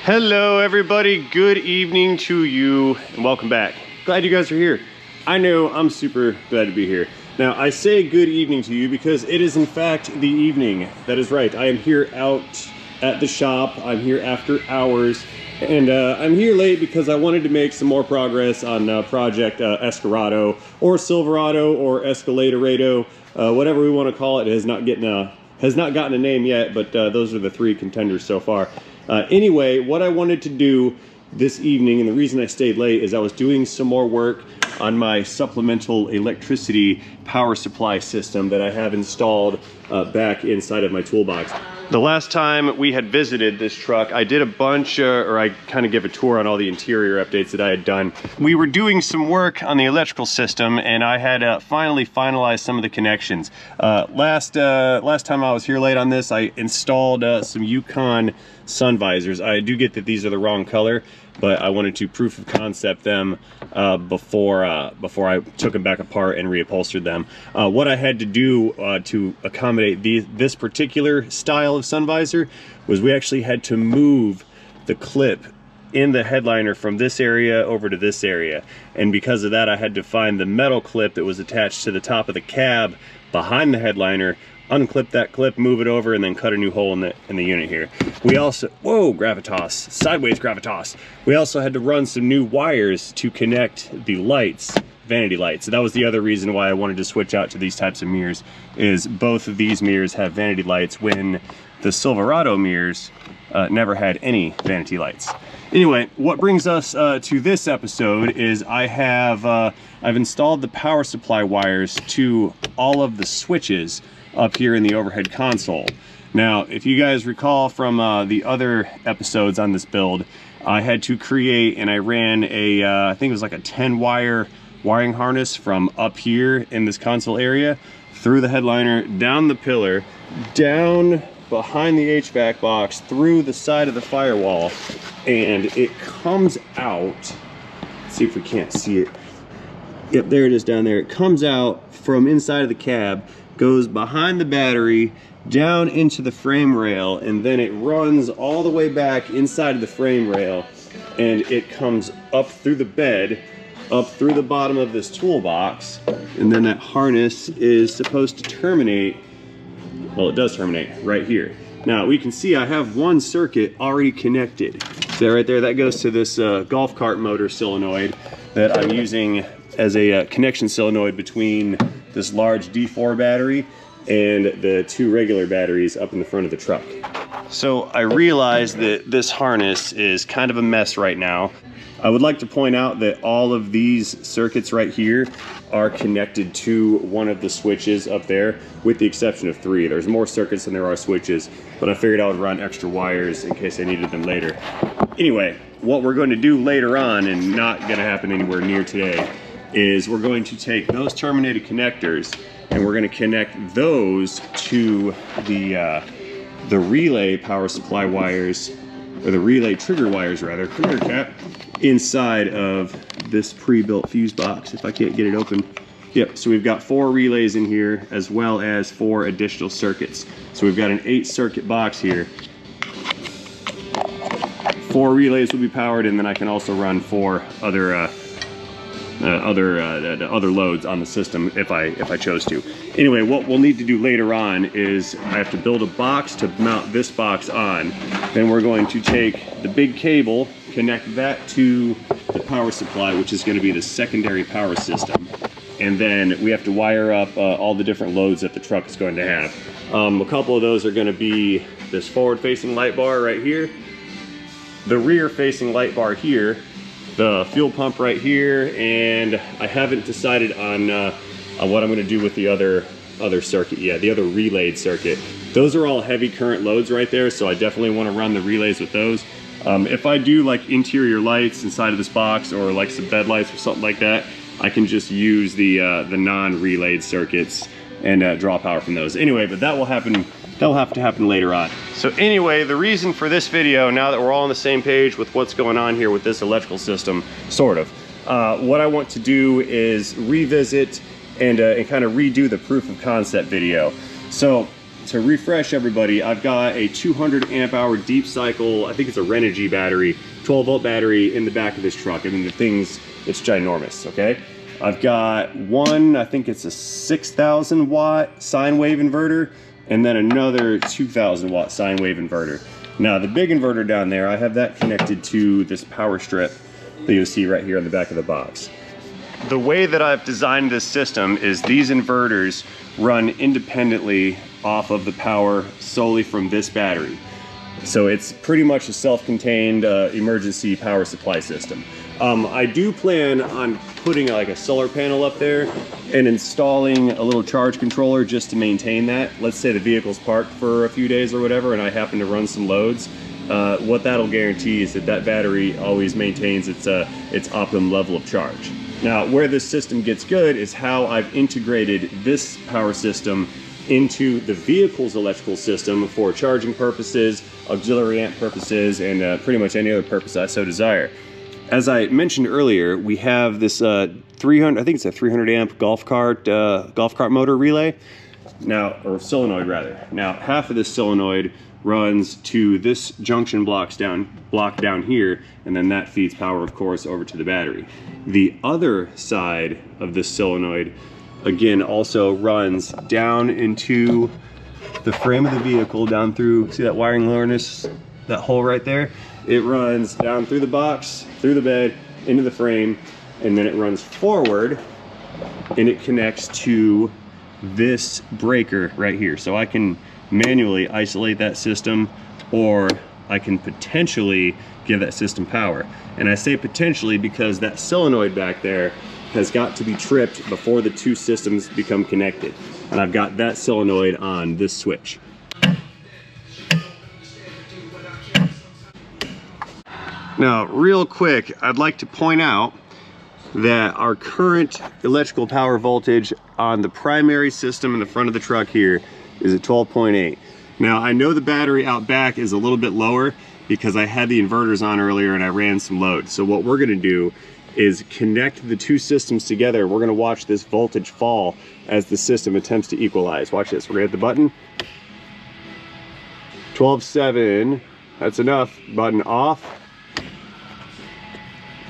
Hello everybody, good evening to you and welcome back. Glad you guys are here. I know I'm super glad to be here. Now I say good evening to you because it is in fact the evening. That is right, I am here out at the shop. I'm here after hours and I'm here late because I wanted to make some more progress on Project Escarado or Silverado or Escalatorado, whatever we want to call it. It has not gotten a name yet, but those are the three contenders so far. Anyway, what I wanted to do this evening, and the reason I stayed late, is I was doing some more work on my supplemental electricity power supply system that I have installed back inside of my toolbox. The last time we had visited this truck, I did a bunch, or I kind of gave a tour on all the interior updates that I had done. We were doing some work on the electrical system, and I had finally finalized some of the connections. Last time I was here late on this, I installed some Yukon sun visors. I do get that these are the wrong color, but I wanted to proof of concept them before I took them back apart and reupholstered them. What I had to do to accommodate this particular style of sun visor was we actually had to move the clip in the headliner from this area over to this area, and because of that I had to find the metal clip that was attached to the top of the cab behind the headliner, unclip that clip, move it over, and then cut a new hole in the unit here. We also, whoa, gravitas, sideways gravitas. We also had to run some new wires to connect the lights, vanity lights. So that was the other reason why I wanted to switch out to these types of mirrors, is both of these mirrors have vanity lights when the Silverado mirrors never had any vanity lights. Anyway, what brings us to this episode is I've installed the power supply wires to all of the switches up here in the overhead console. Now, if you guys recall from the other episodes on this build, I had to create, and I ran a, I think it was like a 10-wire wiring harness from up here in this console area, through the headliner, down the pillar, down behind the HVAC box, through the side of the firewall, and it comes out, let's see if we can't see it. Yep, there it is down there. It comes out from inside of the cab, goes behind the battery, down into the frame rail, and then it runs all the way back inside of the frame rail, and it comes up through the bed, up through the bottom of this toolbox, and then that harness is supposed to terminate, well, it does terminate right here. Now we can see I have one circuit already connected. So right there, that goes to this golf cart motor solenoid that I'm using as a connection solenoid between this large D4 battery and the two regular batteries up in the front of the truck. So I realize that this harness is kind of a mess right now. I would like to point out that all of these circuits right here are connected to one of the switches up there, with the exception of 3. There's more circuits than there are switches, but I figured I would run extra wires in case I needed them later. Anyway, what we're going to do later on, and not going to happen anywhere near today, is we're going to take those terminated connectors and we're going to connect those to the relay power supply wires, or the relay trigger wires rather, trigger cap, inside of this pre-built fuse box, if I can't get it open. Yep, so we've got 4 relays in here as well as 4 additional circuits. So we've got an 8-circuit box here. 4 relays will be powered, and then I can also run 4 other loads on the system if I chose to. Anyway, what we'll need to do later on is I have to build a box to mount this box on. Then we're going to take the big cable, connect that to the power supply, which is going to be the secondary power system. And then we have to wire up all the different loads that the truck is going to have. A couple of those are going to be this forward-facing light bar right here, the rear-facing light bar here, the fuel pump right here, and I haven't decided on what I'm going to do with the other circuit yet, the other relayed circuit. Those are all heavy current loads right there, so I definitely want to run the relays with those. If I do like interior lights inside of this box, or like some bed lights or something like that, I can just use the non-relayed circuits and draw power from those. Anyway, but that will happen. That'll have to happen later on. So anyway, the reason for this video, now that we're all on the same page with what's going on here with this electrical system, sort of, what I want to do is revisit and kind of redo the proof of concept video. So to refresh everybody, I've got a 200 amp hour deep cycle, I think it's a Renogy battery, 12 volt battery in the back of this truck. I mean, the thing's, it's ginormous, okay? I've got one, I think it's a 6,000 watt sine wave inverter, and then another 2,000 watt sine wave inverter. Now the big inverter down there, I have that connected to this power strip that you'll see right here on the back of the box. The way that I've designed this system is these inverters run independently off of the power solely from this battery. So it's pretty much a self-contained emergency power supply system. I do plan on putting like a solar panel up there and installing a little charge controller just to maintain that. Let's say the vehicle's parked for a few days or whatever and I happen to run some loads. What that'll guarantee is that that battery always maintains its optimum level of charge. Now, where this system gets good is how I've integrated this power system into the vehicle's electrical system for charging purposes, auxiliary amp purposes, and pretty much any other purpose I so desire. As I mentioned earlier, we have this 300, I think it's a 300 amp golf cart motor relay. Now, or solenoid rather. Now, half of this solenoid runs to this junction block down here, and then that feeds power, of course, over to the battery. The other side of this solenoid, again, also runs down into the frame of the vehicle, down through, see that wiring harness, that hole right there? It runs down through the box, through the bed, into the frame, and then it runs forward, and it connects to this breaker right here. So I can manually isolate that system, or I can potentially give that system power. And I say potentially because that solenoid back there has got to be tripped before the two systems become connected. And I've got that solenoid on this switch. Now, real quick, I'd like to point out that our current electrical power voltage on the primary system in the front of the truck here is at 12.8. Now, I know the battery out back is a little bit lower because I had the inverters on earlier and I ran some load. So what we're gonna do is connect the two systems together. We're gonna watch this voltage fall as the system attempts to equalize. Watch this, we're gonna hit the button. 12.7, that's enough. Button off.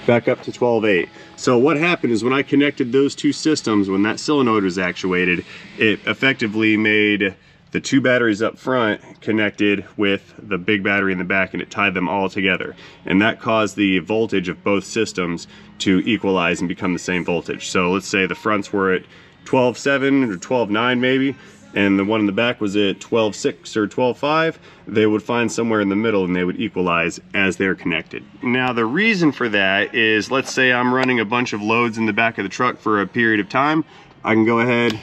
Back up to 12.8. So what happened is when I connected those two systems, when that solenoid was actuated, it effectively made the two batteries up front connected with the big battery in the back, and it tied them all together. And that caused the voltage of both systems to equalize and become the same voltage. So let's say the fronts were at 12.7 or 12.9 maybe, and the one in the back was at 12.6 or 12.5, they would find somewhere in the middle and they would equalize as they're connected. Now the reason for that is, let's say I'm running a bunch of loads in the back of the truck for a period of time, I can go ahead,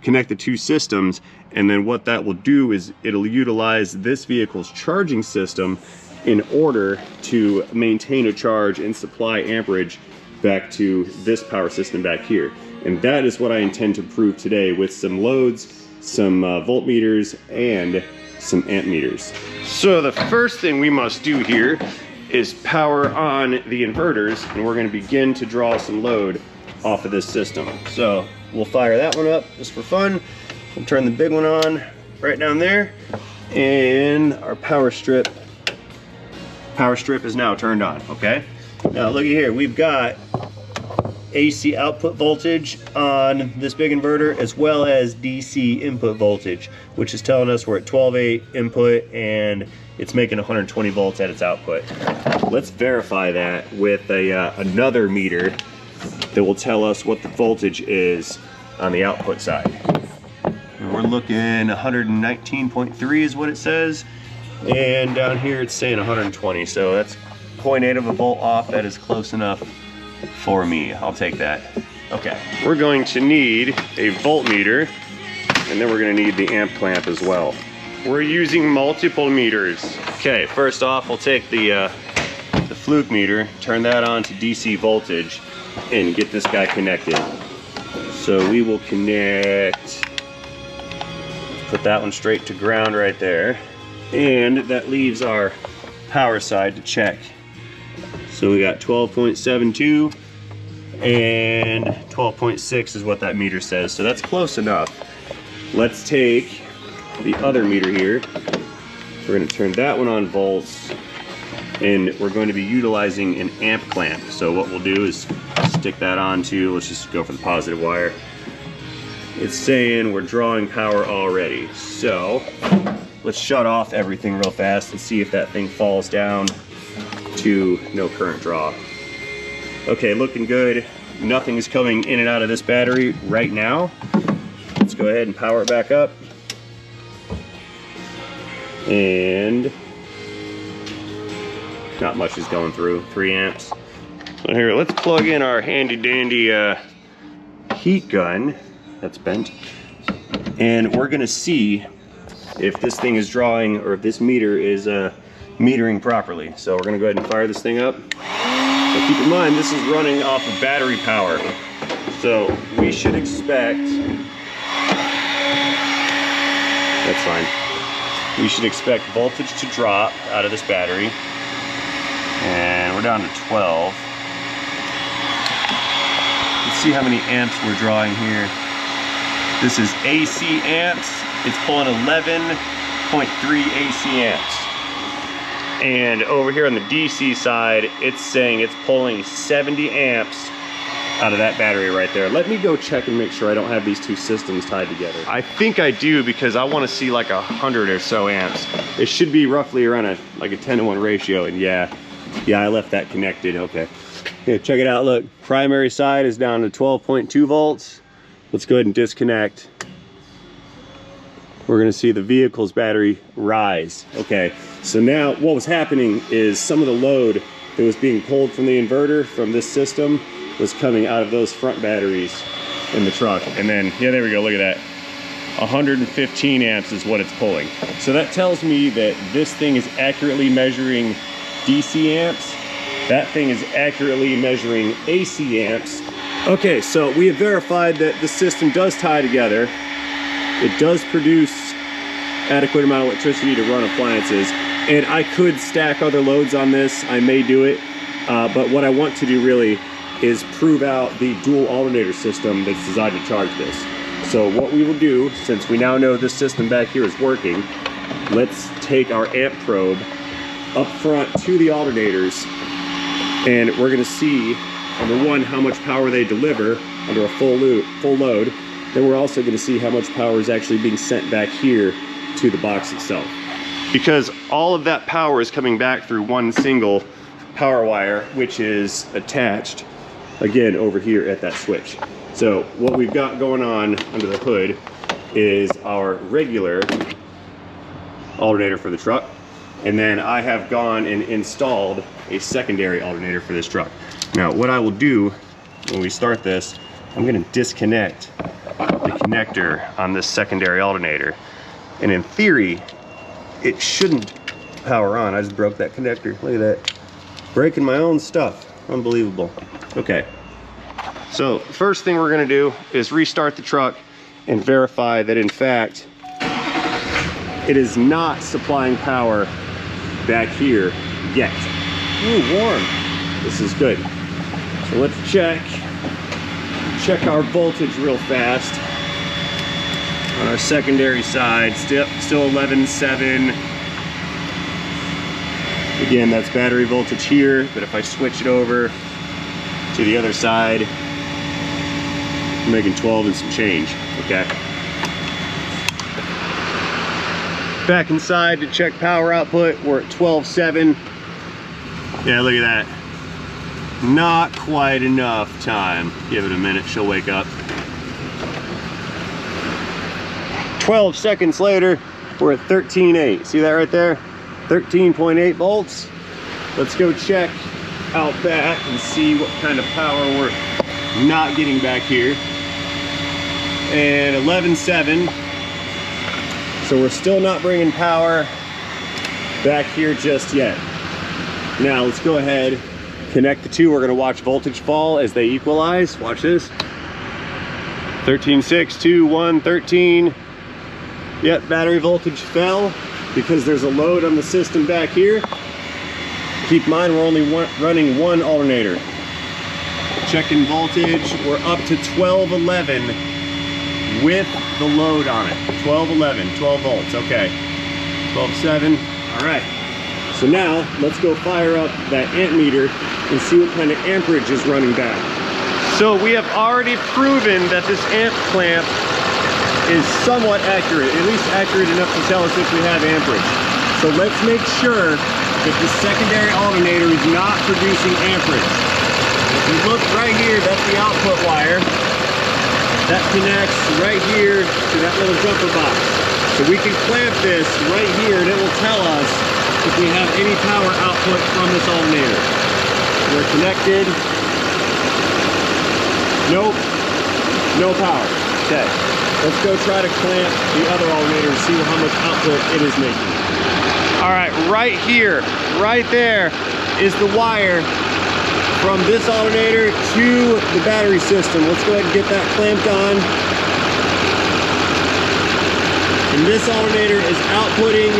connect the two systems, and then what that will do is it'll utilize this vehicle's charging system in order to maintain a charge and supply amperage back to this power system back here. And that is what I intend to prove today with some loads, some voltmeters, and some amp meters. So the first thing we must do here is power on the inverters, and we're going to begin to draw some load off of this system. So we'll fire that one up just for fun. We'll turn the big one on right down there, and our power strip is now turned on. Okay, now look at here, we've got AC output voltage on this big inverter as well as DC input voltage, which is telling us we're at 12.8 input and it's making 120 volts at its output. Let's verify that with another meter that will tell us what the voltage is on the output side. And we're looking 119.3 is what it says, and down here it's saying 120, so that's 0.8 of a volt off. That is close enough for me. I'll take that. Okay, we're going to need a voltmeter, and then we're going to need the amp clamp as well. We're using multiple meters. Okay, first off, we'll take the fluke meter, turn that on to DC voltage, and get this guy connected. So we will connect, put that one straight to ground right there, and that leaves our power side to check. So we got 12.72 and 12.6 is what that meter says. So that's close enough. Let's take the other meter here. We're going to turn that one on volts, and we're going to be utilizing an amp clamp. So what we'll do is stick that onto, let's just go for the positive wire. It's saying we're drawing power already. So let's shut off everything real fast and see if that thing falls down to no current draw. Okay, looking good. Nothing is coming in and out of this battery right now. Let's go ahead and power it back up. And not much is going through, 3 amps. So here, let's plug in our handy dandy heat gun that's bent. And we're gonna see if this thing is drawing, or if this meter is metering properly. So we're gonna go ahead and fire this thing up. So keep in mind, this is running off of battery power. So we should expect, that's fine. We should expect voltage to drop out of this battery. And we're down to 12. Let's see how many amps we're drawing here. This is AC amps. It's pulling 11.3 AC amps. And over here on the DC side, it's saying it's pulling 70 amps out of that battery right there. Let me go check and make sure I don't have these two systems tied together. I think I do, because I want to see like 100 or so amps. It should be roughly around like a 10-to-1 ratio, and yeah, I left that connected. Okay, check it out. Look, primary side is down to 12.2 volts. Let's go ahead and disconnect. We're gonna see the vehicle's battery rise. Okay, so now what was happening is some of the load that was being pulled from the inverter from this system was coming out of those front batteries in the truck. And then, yeah, there we go, look at that. 115 amps is what it's pulling. So that tells me that this thing is accurately measuring DC amps. That thing is accurately measuring AC amps. Okay, so we have verified that the system does tie together. It does produce adequate amount of electricity to run appliances. And I could stack other loads on this. I may do it. But what I want to do really is prove out the dual alternator system that's designed to charge this. So what we will do, since we now know this system back here is working, let's take our amp probe up front to the alternators, and we're gonna see, number one, how much power they deliver under a full load. Then we're also gonna see how much power is actually being sent back here to the box itself. Because all of that power is coming back through one single power wire, which is attached again over here at that switch. So what we've got going on under the hood is our regular alternator for the truck, and then I have gone and installed a secondary alternator for this truck. Now what I will do when we start this, I'm going to disconnect the connector on this secondary alternator, and in theory it shouldn't power on. I just broke that connector. Look at that, breaking my own stuff. Unbelievable. Okay, so first thing we're going to do is restart the truck and verify that in fact it is not supplying power back here yet. Ooh, warm. This is good. So let's check our voltage real fast. On our secondary side, still 11.7. Again, that's battery voltage here, but if I switch it over to the other side, I'm making 12 and some change, okay? Back inside to check power output, we're at 12.7. Yeah, look at that. Not quite enough time. Give it a minute, she'll wake up. 12 seconds later, we're at 13.8. See that right there? 13.8 volts. Let's go check out back and see what kind of power we're not getting back here. And 11.7. So we're still not bringing power back here just yet. Now let's go ahead, connect the two. We're gonna watch voltage fall as they equalize. Watch this. 13.6, 2, 1, 13. Yep, battery voltage fell because there's a load on the system back here. Keep in mind, we're only running one alternator. Checking voltage, we're up to 12.11. with the load on it. 1211, 12 volts, okay. 12.7, all right. So now, let's go fire up that amp meter and see what kind of amperage is running back. So we have already proven that this amp clamp is somewhat accurate, at least accurate enough to tell us if we have amperage. So let's make sure that the secondary alternator is not producing amperage. If you look right here, that's the output wire. That connects right here to that little jumper box. So we can clamp this right here and it will tell us if we have any power output from this alternator. We're connected. Nope, no power. Okay, let's go try to clamp the other alternator and see how much output it is making. All right, right here, right there is the wire from this alternator to the battery system. Let's go ahead and get that clamped on. And this alternator is outputting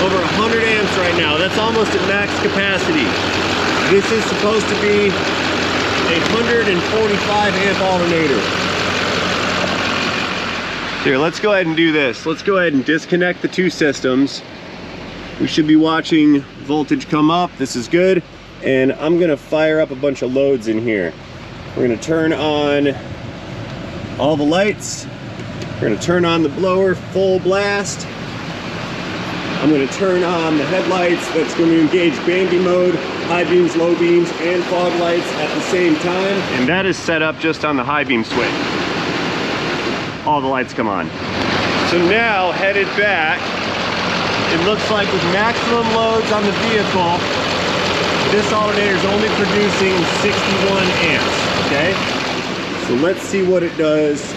over 100 amps right now. That's almost at max capacity. This is supposed to be a 145 amp alternator. Here, let's go ahead and do this. Let's go ahead and disconnect the two systems. We should be watching voltage come up. This is good. And I'm gonna fire up a bunch of loads in here. We're gonna turn on all the lights. We're gonna turn on the blower full blast. I'm gonna turn on the headlights. That's gonna engage bandy mode, high beams, low beams, and fog lights at the same time. And that is set up just on the high beam switch. All the lights come on. So now, headed back, it looks like with maximum loads on the vehicle, this alternator is only producing 61 amps, okay? So let's see what it does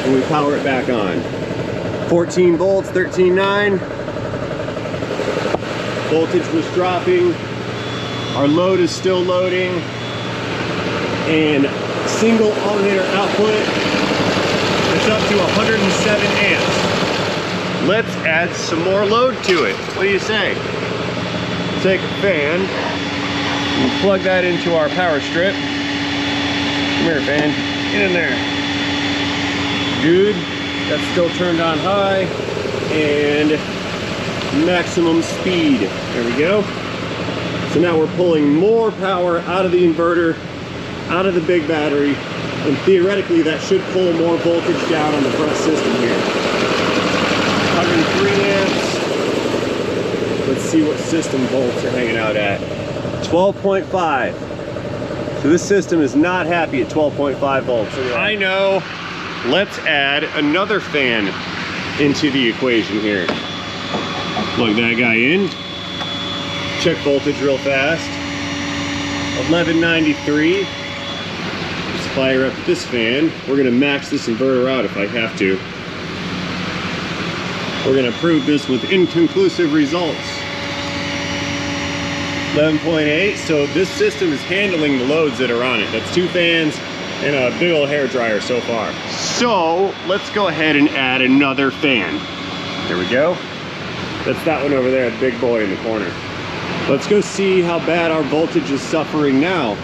when we power it back on. 14 volts, 13.9. Voltage was dropping. Our load is still loading. And single alternator output, it's up to 107 amps. Let's add some more load to it. What do you say? Take a fan and plug that into our power strip. Come here, fan. Get in there. Good. That's still turned on high and maximum speed. There we go. So now we're pulling more power out of the inverter, out of the big battery, and theoretically that should pull more voltage down on the front system here. 103 amps. Let's see what system volts are hanging out at. 12.5. So this system is not happy at 12.5 volts. I know. Let's add another fan into the equation here. Plug that guy in. Check voltage real fast. 1193. Let's fire up this fan. We're gonna max this inverter out if I have to. We're gonna prove this with inconclusive results. 11.8, so this system is handling the loads that are on it. That's two fans and a big old hair dryer so far. So let's go ahead and add another fan. There we go. That's that one over there, the big boy in the corner. Let's go see how bad our voltage is suffering now.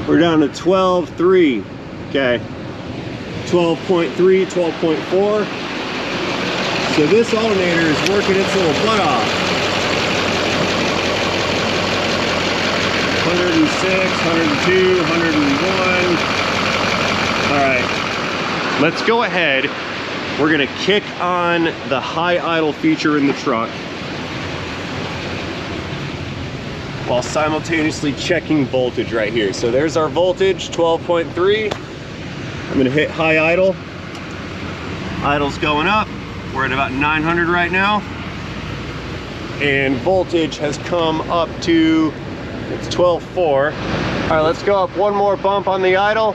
We're down to 12.3, okay. 12.3, 12.4. So this alternator is working its little butt off. 106, 102, 101. All right, let's go ahead. We're gonna kick on the high idle feature in the truck while simultaneously checking voltage right here. So there's our voltage, 12.3. I'm gonna hit high idle. Idle's going up. We're at about 900 right now. And voltage has come up to, it's 12.4. All right, let's go up one more bump on the idle.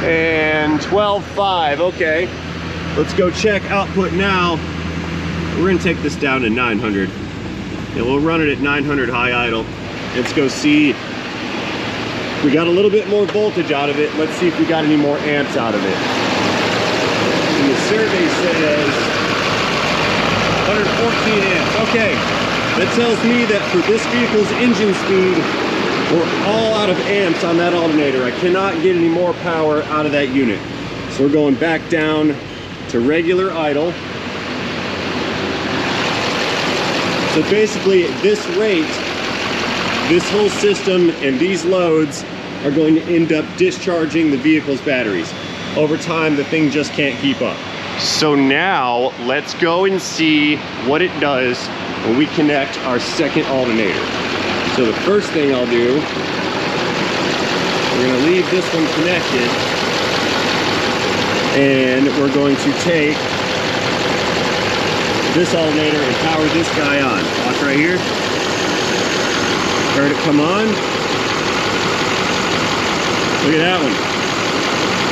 And 12.5, okay. Let's go check output now. We're gonna take this down to 900. And we'll run it at 900 high idle. Let's go see. We got a little bit more voltage out of it. Let's see if we got any more amps out of it. And the survey says 114 amps. Okay, that tells me that for this vehicle's engine speed, We're all out of amps on that alternator. I cannot get any more power out of that unit. So we're going back down to regular idle. So basically at this rate, this whole system and these loads are going to end up discharging the vehicle's batteries. Over time, the thing just can't keep up. So now let's go and see what it does when we connect our second alternator. So the first thing I'll do, we're gonna leave this one connected, and we're going to take this alternator and power this guy on. Watch right here. Heard it come on. Look at that one.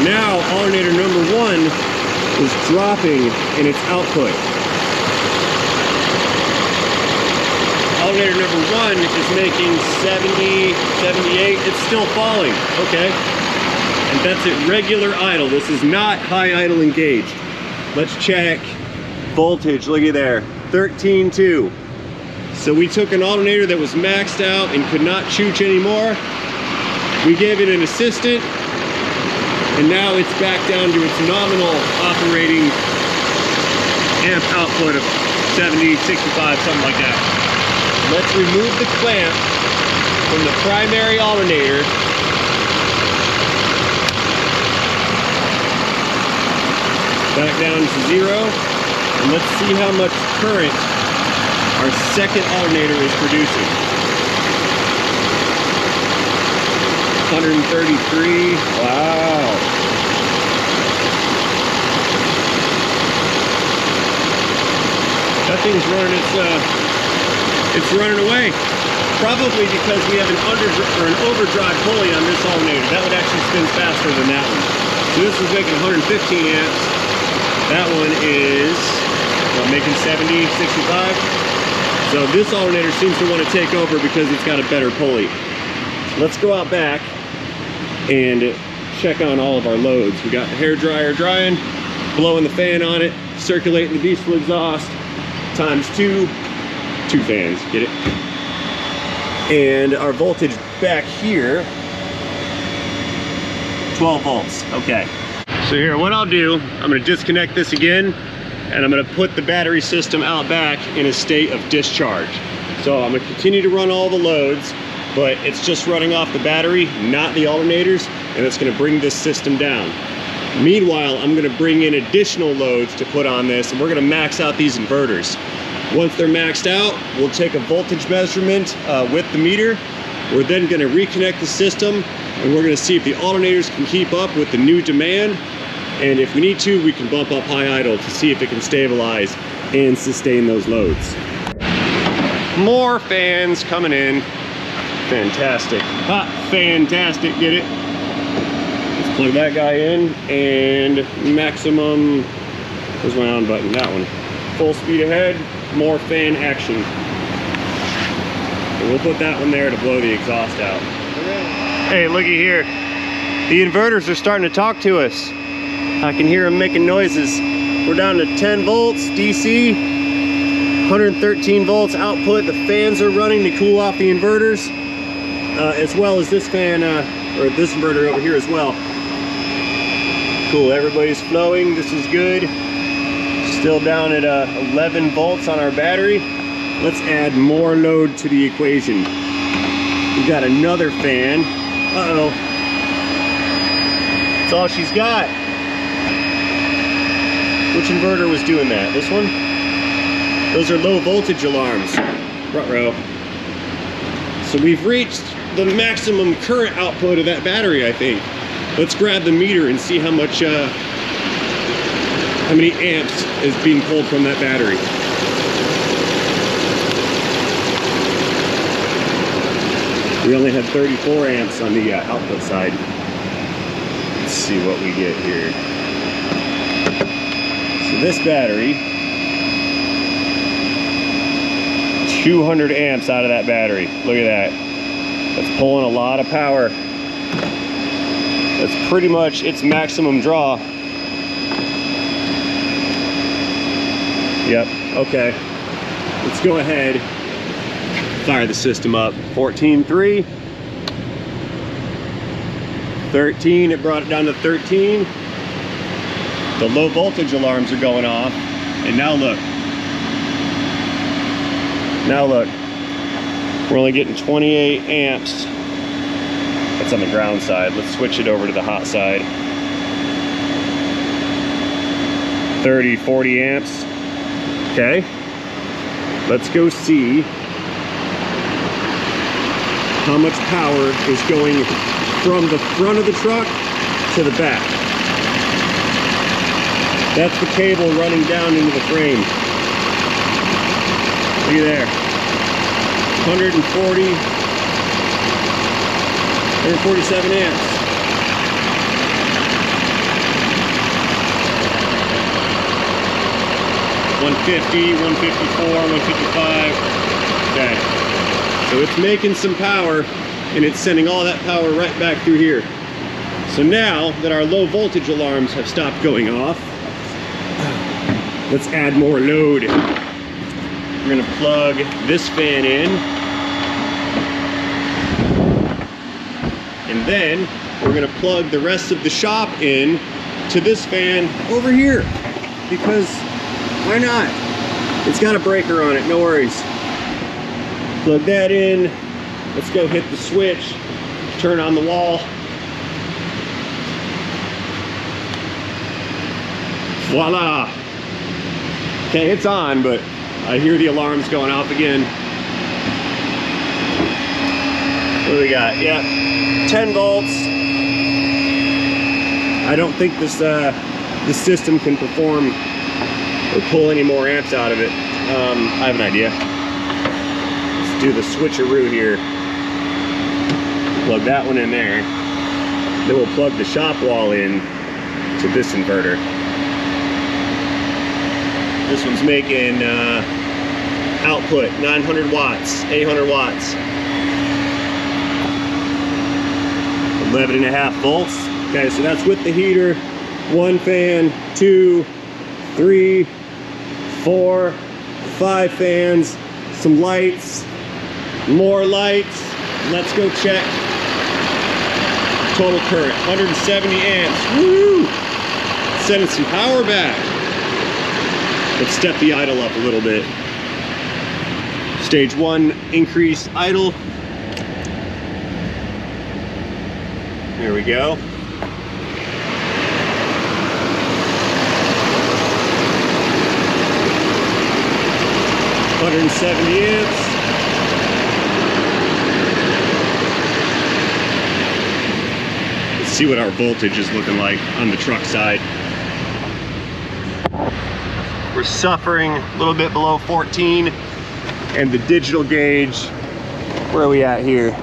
Now alternator number 1 is dropping in its output. Alternator number 1 is making 70, 78. It's still falling. Okay. And that's at regular idle. This is not high idle engaged. Let's check voltage. Look at there. 13.2. So we took an alternator that was maxed out and could not chooch anymore. We gave it an assistant, and now it's back down to its nominal operating amp output of 70, 65, something like that. Let's remove the clamp from the primary alternator. Back down to 0, and let's see how much current our second alternator is producing. 133, wow. That thing's running it's running away. Probably because we have an overdrive pulley on this alternator. That would actually spin faster than that one. So this is making 115 amps. That one is, what, making 70, 65? So this alternator seems to want to take over because it's got a better pulley. Let's go out back and check on all of our loads. We got the hair dryer drying, blowing the fan on it, circulating the diesel exhaust, times 2 fans, get it? And our voltage back here, 12 volts, okay. So here, what I'll do, I'm gonna disconnect this again, and I'm gonna put the battery system out back in a state of discharge. So I'm gonna continue to run all the loads, but it's just running off the battery, not the alternators, and it's gonna bring this system down. Meanwhile, I'm gonna bring in additional loads to put on this, and we're gonna max out these inverters. Once they're maxed out, we'll take a voltage measurement with the meter. We're then gonna reconnect the system, and we're gonna see if the alternators can keep up with the new demand. And if we need to, we can bump up high idle to see if it can stabilize and sustain those loads. More fans coming in. Fantastic. Hot, fantastic, get it? Let's plug that guy in, and maximum, where's my on button? That one. Full speed ahead, more fan action. And we'll put that one there to blow the exhaust out. Hey, looky here. The inverters are starting to talk to us. I can hear them making noises. We're down to 10 volts DC, 113 volts output. The fans are running to cool off the inverters, as well as this fan, or this inverter over here as well. Cool, everybody's flowing. This is good. Still down at 11 volts on our battery. Let's add more load to the equation. We've got another fan. Uh-oh. That's all she's got. Which inverter was doing that? This one? Those are low voltage alarms. Ruh-roh. So we've reached the maximum current output of that battery, I think. Let's grab the meter and see how much, how many amps is being pulled from that battery. We only had 34 amps on the output side. Let's see what we get here. So this battery, 200 amps out of that battery. Look at that. That's pulling a lot of power. That's pretty much its maximum draw. Yep, okay. Let's go ahead, fire the system up. 14.3. 13, it brought it down to 13. The low voltage alarms are going off. And now look. Now look. We're only getting 28 amps. That's on the ground side. Let's switch it over to the hot side. 30, 40 amps. Okay. Let's go see how much power is going from the front of the truck to the back. That's the cable running down into the frame. Look at there. 147 amps. $150, $154, $155. Okay. So it's making some power, and it's sending all that power right back through here. So now that our low voltage alarms have stopped going off, let's add more load. We're gonna plug this fan in, and then we're gonna plug the rest of the shop in to this fan over here, because why not? It's got a breaker on it, no worries. Plug that in. Let's go hit the switch, turn on the wall. Voila! Okay, it's on, but I hear the alarms going off again. What do we got? Yeah, 10 volts. I don't think this system can perform or pull any more amps out of it. I have an idea. Let's do the switcheroo here. Plug that one in there. Then we'll plug the shop wall in to this inverter. This one's making output 900 watts, 800 watts. 11.5 volts. Okay, so that's with the heater. 1 fan, 2, 3, 4, 5 fans, some lights, more lights. Let's go check total current, 170 amps. Woo! Sending some power back. Let's step the idle up a little bit. Stage 1, increase idle. There we go. $170 amps. Let's see what our voltage is looking like on the truck side. We're suffering a little bit below 14, and the digital gauge, where are we at here?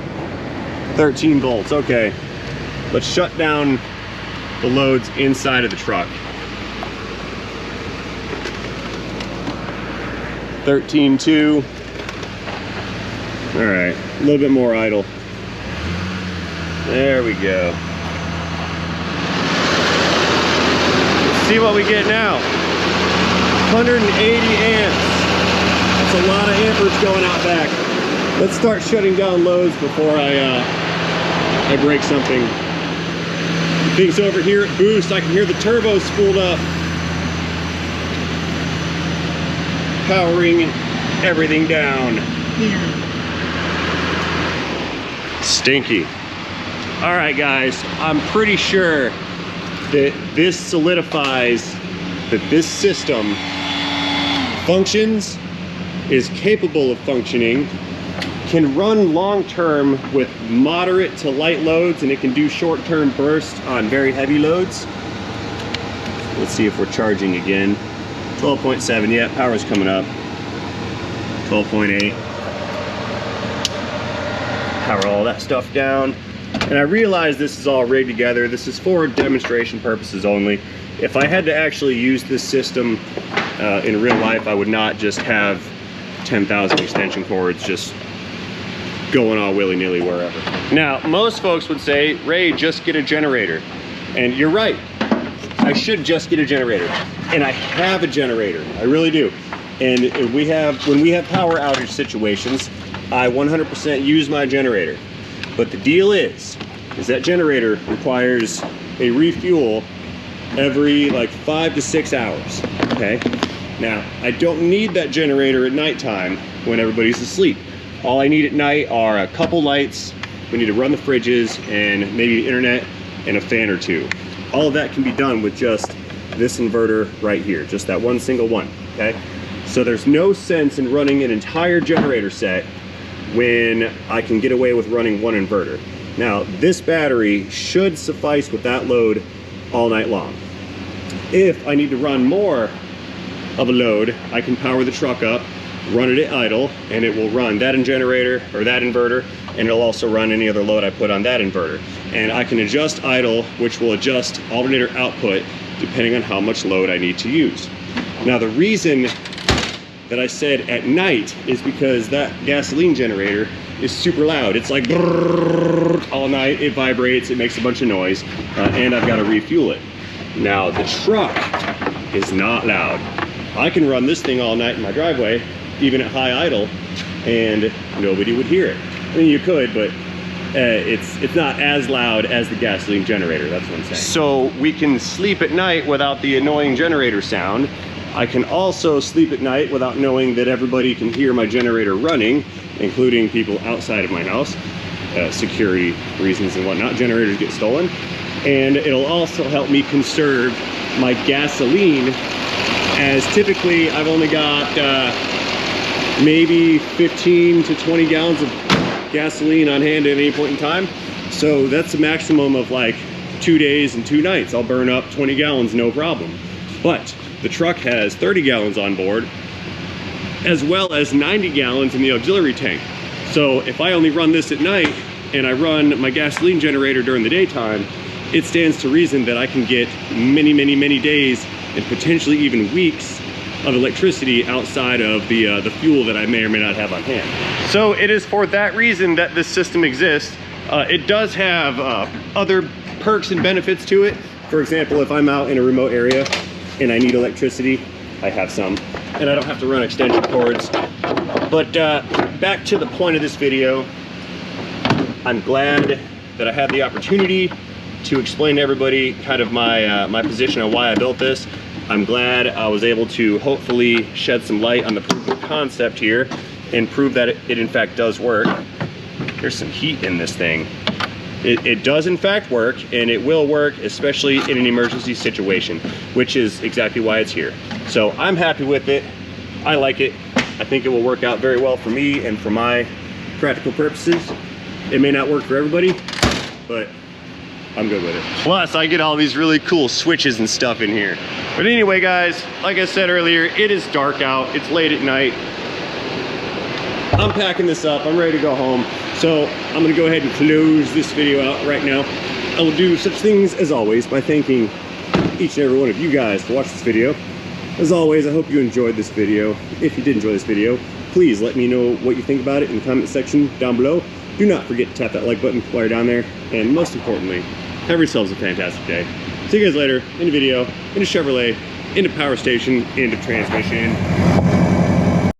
13 volts, okay. Let's shut down the loads inside of the truck. 13.2. All right, a little bit more idle. There we go. Let's see what we get now. 180 amps. That's a lot of amperage going out back. Let's start shutting down loads before I break something. Things over here at boost, I can hear the turbo spooled up. Powering everything down. Stinky. All right, guys, I'm pretty sure that this solidifies that this system functions, is capable of functioning, can run long-term with moderate to light loads, and it can do short-term bursts on very heavy loads. Let's see if we're charging again. 12.7, yeah, power's coming up. 12.8. Power all that stuff down. And I realize this is all rigged together. This is for demonstration purposes only. If I had to actually use this system in real life, I would not just have 10,000 extension cords just going all willy-nilly wherever. Now, most folks would say, Ray, just get a generator. And you're right. I should just get a generator. And I have a generator. I really do. And when we have power outage situations, I 100% use my generator. But the deal is, is that generator requires a refuel every like 5 to 6 hours, okay? Now, I don't need that generator at nighttime when everybody's asleep. All I need at night are a couple lights. We need to run the fridges and maybe the internet and a fan or two. All of that can be done with just this inverter right here, just that one single one, okay? So there's no sense in running an entire generator set when I can get away with running one inverter. Now, this battery should suffice with that load all night long. If I need to run more of a load, I can power the truck up, run it at idle, and it will run that generator or that inverter, and it'll also run any other load I put on that inverter. And I can adjust idle, which will adjust alternator output depending on how much load I need to use. Now, the reason that I said at night is because that gasoline generator is super loud. It's like brrrr all night, it vibrates, it makes a bunch of noise, and I've got to refuel it. Now, the truck is not loud. I can run this thing all night in my driveway, even at high idle, and nobody would hear it. I mean, you could, but it's not as loud as the gasoline generator, that's what I'm saying. So we can sleep at night without the annoying generator sound. I can also sleep at night without knowing that everybody can hear my generator running, including people outside of my house, security reasons and whatnot. Generators get stolen. And it'll also help me conserve my gasoline, as typically I've only got maybe 15 to 20 gallons of gasoline on hand at any point in time. So that's a maximum of like 2 days and 2 nights. I'll burn up 20 gallons, no problem. But the truck has 30 gallons on board, as well as 90 gallons in the auxiliary tank. So if I only run this at night and I run my gasoline generator during the daytime, it stands to reason that I can get many, many, many days and potentially even weeks of electricity outside of the fuel that I may or may not have on hand. So it is for that reason that this system exists. It does have other perks and benefits to it. For example, if I'm out in a remote area and I need electricity, I have some, and I don't have to run extension cords. But back to the point of this video, I'm glad that I had the opportunity to explain to everybody kind of my position on why I built this. I'm glad I was able to hopefully shed some light on the proof of concept here and prove that it in fact does work. There's some heat in this thing. It does in fact work, and it will work, especially in an emergency situation, which is exactly why it's here. So I'm happy with it. I like it. I think it will work out very well for me and for my practical purposes. It may not work for everybody, but I'm good with it. Plus, I get all these really cool switches and stuff in here. But anyway, guys, like I said earlier, it is dark out. It's late at night. I'm packing this up. I'm ready to go home. So I'm gonna go ahead and close this video out right now. I will do such things as always by thanking each and every one of you guys for watching this video. As always, I hope you enjoyed this video. If you did enjoy this video, please let me know what you think about it in the comment section down below. Do not forget to tap that like button while you're down there. And most importantly, have yourselves a fantastic day. See you guys later in a video, in a Chevrolet, in a power station, in a transmission.